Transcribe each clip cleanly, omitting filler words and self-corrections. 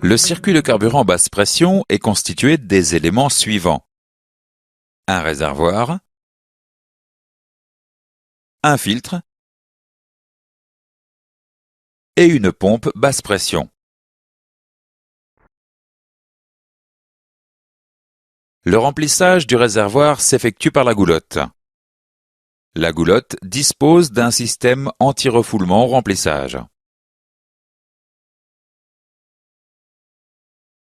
Le circuit de carburant basse pression est constitué des éléments suivants. Un réservoir, un filtre et une pompe basse pression. Le remplissage du réservoir s'effectue par la goulotte. La goulotte dispose d'un système anti-refoulement au remplissage.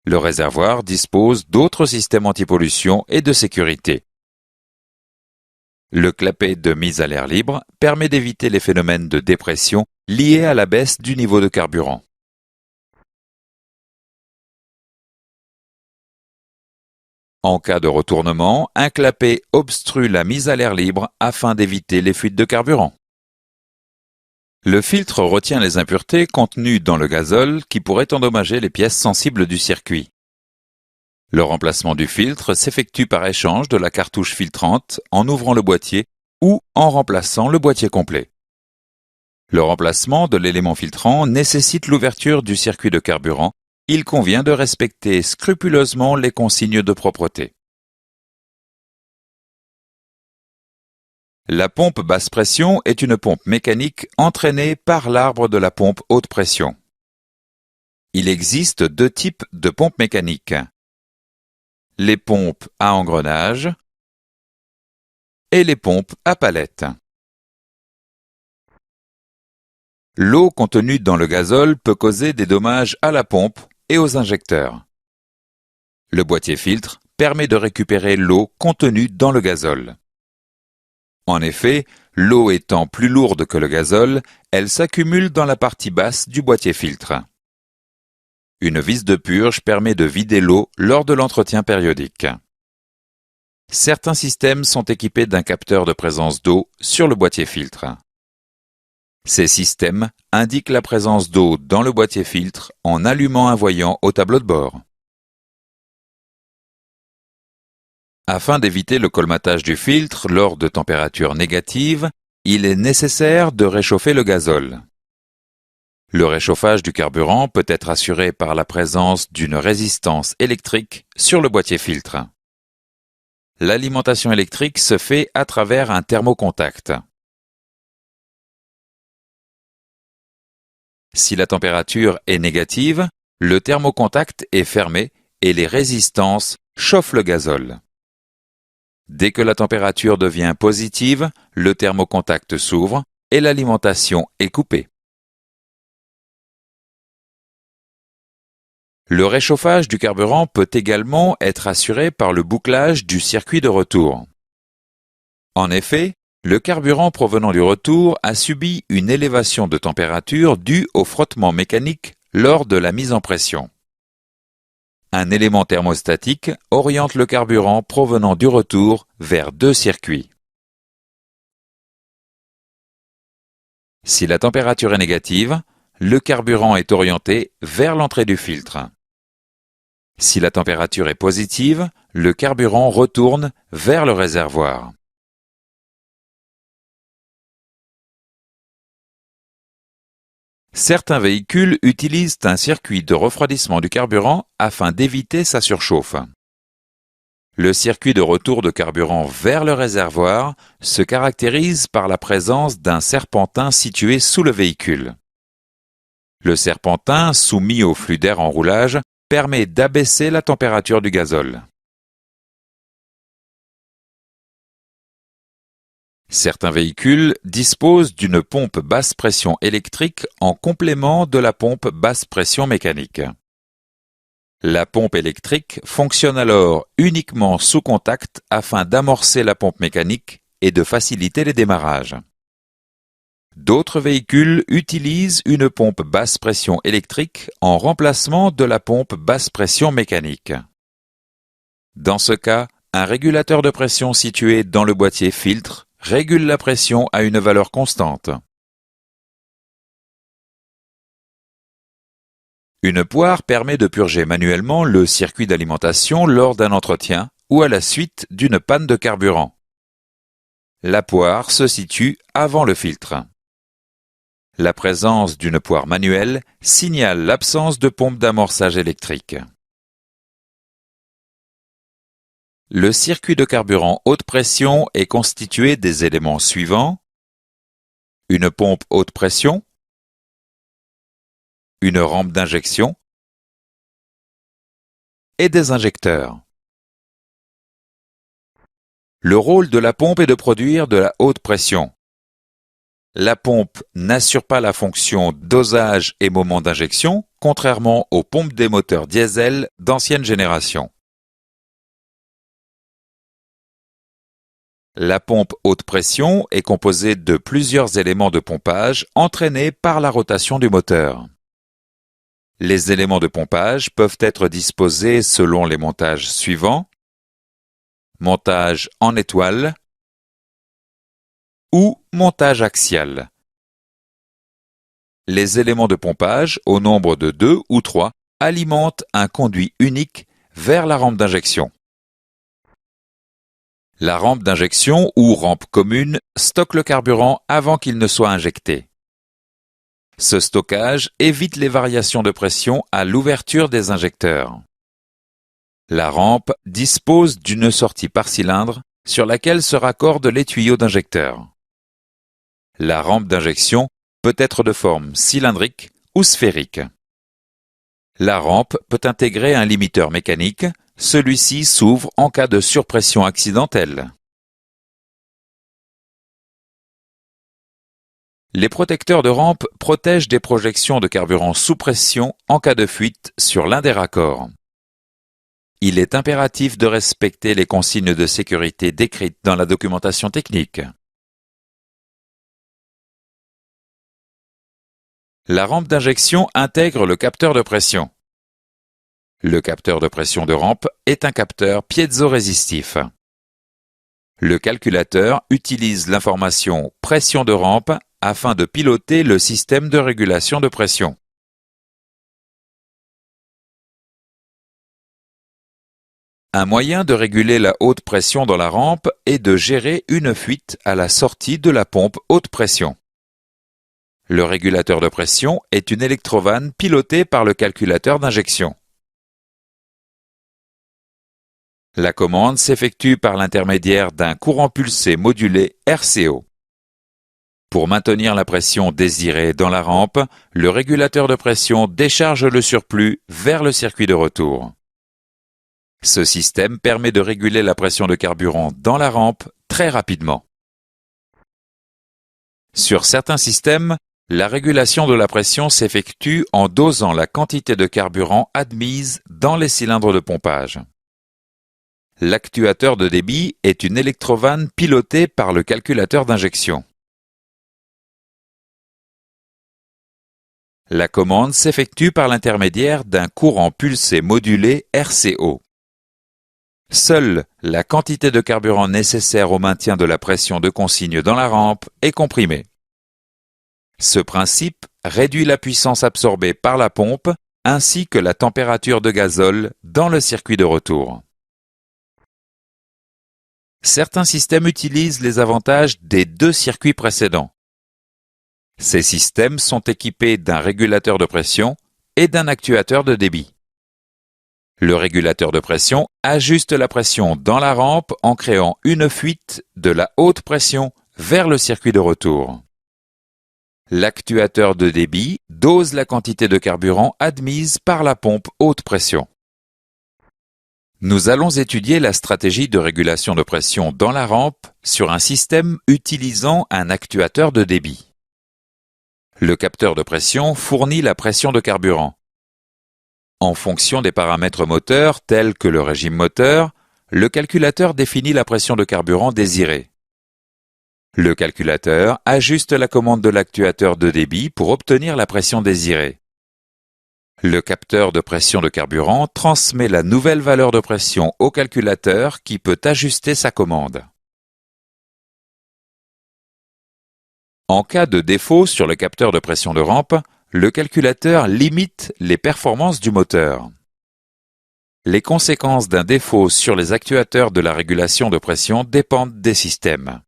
Le réservoir dispose d'autres systèmes anti-pollution et de sécurité. Le clapet de mise à l'air libre permet d'éviter les phénomènes de dépression liés à la baisse du niveau de carburant. En cas de retournement, un clapet obstrue la mise à l'air libre afin d'éviter les fuites de carburant. Le filtre retient les impuretés contenues dans le gazole qui pourraient endommager les pièces sensibles du circuit. Le remplacement du filtre s'effectue par échange de la cartouche filtrante en ouvrant le boîtier ou en remplaçant le boîtier complet. Le remplacement de l'élément filtrant nécessite l'ouverture du circuit de carburant. Il convient de respecter scrupuleusement les consignes de propreté. La pompe basse pression est une pompe mécanique entraînée par l'arbre de la pompe haute pression. Il existe deux types de pompes mécaniques. Les pompes à engrenage et les pompes à palette. L'eau contenue dans le gazole peut causer des dommages à la pompe et aux injecteurs. Le boîtier filtre permet de récupérer l'eau contenue dans le gazole. En effet, l'eau étant plus lourde que le gazole, elle s'accumule dans la partie basse du boîtier filtre. Une vis de purge permet de vider l'eau lors de l'entretien périodique. Certains systèmes sont équipés d'un capteur de présence d'eau sur le boîtier filtre. Ces systèmes indiquent la présence d'eau dans le boîtier filtre en allumant un voyant au tableau de bord. Afin d'éviter le colmatage du filtre lors de températures négatives, il est nécessaire de réchauffer le gazole. Le réchauffage du carburant peut être assuré par la présence d'une résistance électrique sur le boîtier filtre. L'alimentation électrique se fait à travers un thermocontact. Si la température est négative, le thermocontact est fermé et les résistances chauffent le gazole. Dès que la température devient positive, le thermocontact s'ouvre et l'alimentation est coupée. Le réchauffage du carburant peut également être assuré par le bouclage du circuit de retour. En effet, le carburant provenant du retour a subi une élévation de température due au frottement mécanique lors de la mise en pression. Un élément thermostatique oriente le carburant provenant du retour vers deux circuits. Si la température est négative, le carburant est orienté vers l'entrée du filtre. Si la température est positive, le carburant retourne vers le réservoir. Certains véhicules utilisent un circuit de refroidissement du carburant afin d'éviter sa surchauffe. Le circuit de retour de carburant vers le réservoir se caractérise par la présence d'un serpentin situé sous le véhicule. Le serpentin, soumis au flux d'air en roulage, permet d'abaisser la température du gazole. Certains véhicules disposent d'une pompe basse pression électrique en complément de la pompe basse pression mécanique. La pompe électrique fonctionne alors uniquement sous contact afin d'amorcer la pompe mécanique et de faciliter les démarrages. D'autres véhicules utilisent une pompe basse pression électrique en remplacement de la pompe basse pression mécanique. Dans ce cas, un régulateur de pression situé dans le boîtier filtre régule la pression à une valeur constante. Une poire permet de purger manuellement le circuit d'alimentation lors d'un entretien ou à la suite d'une panne de carburant. La poire se situe avant le filtre. La présence d'une poire manuelle signale l'absence de pompe d'amorçage électrique. Le circuit de carburant haute pression est constitué des éléments suivants: une pompe haute pression, une rampe d'injection et des injecteurs. Le rôle de la pompe est de produire de la haute pression. La pompe n'assure pas la fonction dosage et moment d'injection, contrairement aux pompes des moteurs diesel d'ancienne génération. La pompe haute pression est composée de plusieurs éléments de pompage entraînés par la rotation du moteur. Les éléments de pompage peuvent être disposés selon les montages suivants: montage en étoile ou montage axial. Les éléments de pompage, au nombre de 2 ou 3, alimentent un conduit unique vers la rampe d'injection. La rampe d'injection ou rampe commune stocke le carburant avant qu'il ne soit injecté. Ce stockage évite les variations de pression à l'ouverture des injecteurs. La rampe dispose d'une sortie par cylindre sur laquelle se raccorde les tuyaux d'injecteur. La rampe d'injection peut être de forme cylindrique ou sphérique. La rampe peut intégrer un limiteur mécanique. Celui-ci s'ouvre en cas de surpression accidentelle. Les protecteurs de rampe protègent des projections de carburant sous pression en cas de fuite sur l'un des raccords. Il est impératif de respecter les consignes de sécurité décrites dans la documentation technique. La rampe d'injection intègre le capteur de pression. Le capteur de pression de rampe est un capteur piézorésistif. Le calculateur utilise l'information pression de rampe afin de piloter le système de régulation de pression. Un moyen de réguler la haute pression dans la rampe est de gérer une fuite à la sortie de la pompe haute pression. Le régulateur de pression est une électrovanne pilotée par le calculateur d'injection. La commande s'effectue par l'intermédiaire d'un courant pulsé modulé RCO. Pour maintenir la pression désirée dans la rampe, le régulateur de pression décharge le surplus vers le circuit de retour. Ce système permet de réguler la pression de carburant dans la rampe très rapidement. Sur certains systèmes, la régulation de la pression s'effectue en dosant la quantité de carburant admise dans les cylindres de pompage. L'actuateur de débit est une électrovanne pilotée par le calculateur d'injection. La commande s'effectue par l'intermédiaire d'un courant pulsé modulé RCO. Seule la quantité de carburant nécessaire au maintien de la pression de consigne dans la rampe est comprimée. Ce principe réduit la puissance absorbée par la pompe ainsi que la température de gazole dans le circuit de retour. Certains systèmes utilisent les avantages des 2 circuits précédents. Ces systèmes sont équipés d'un régulateur de pression et d'un actuateur de débit. Le régulateur de pression ajuste la pression dans la rampe en créant une fuite de la haute pression vers le circuit de retour. L'actuateur de débit dose la quantité de carburant admise par la pompe haute pression. Nous allons étudier la stratégie de régulation de pression dans la rampe sur un système utilisant un actuateur de débit. Le capteur de pression fournit la pression de carburant. En fonction des paramètres moteurs tels que le régime moteur, le calculateur définit la pression de carburant désirée. Le calculateur ajuste la commande de l'actuateur de débit pour obtenir la pression désirée. Le capteur de pression de carburant transmet la nouvelle valeur de pression au calculateur qui peut ajuster sa commande. En cas de défaut sur le capteur de pression de rampe, le calculateur limite les performances du moteur. Les conséquences d'un défaut sur les actuateurs de la régulation de pression dépendent des systèmes.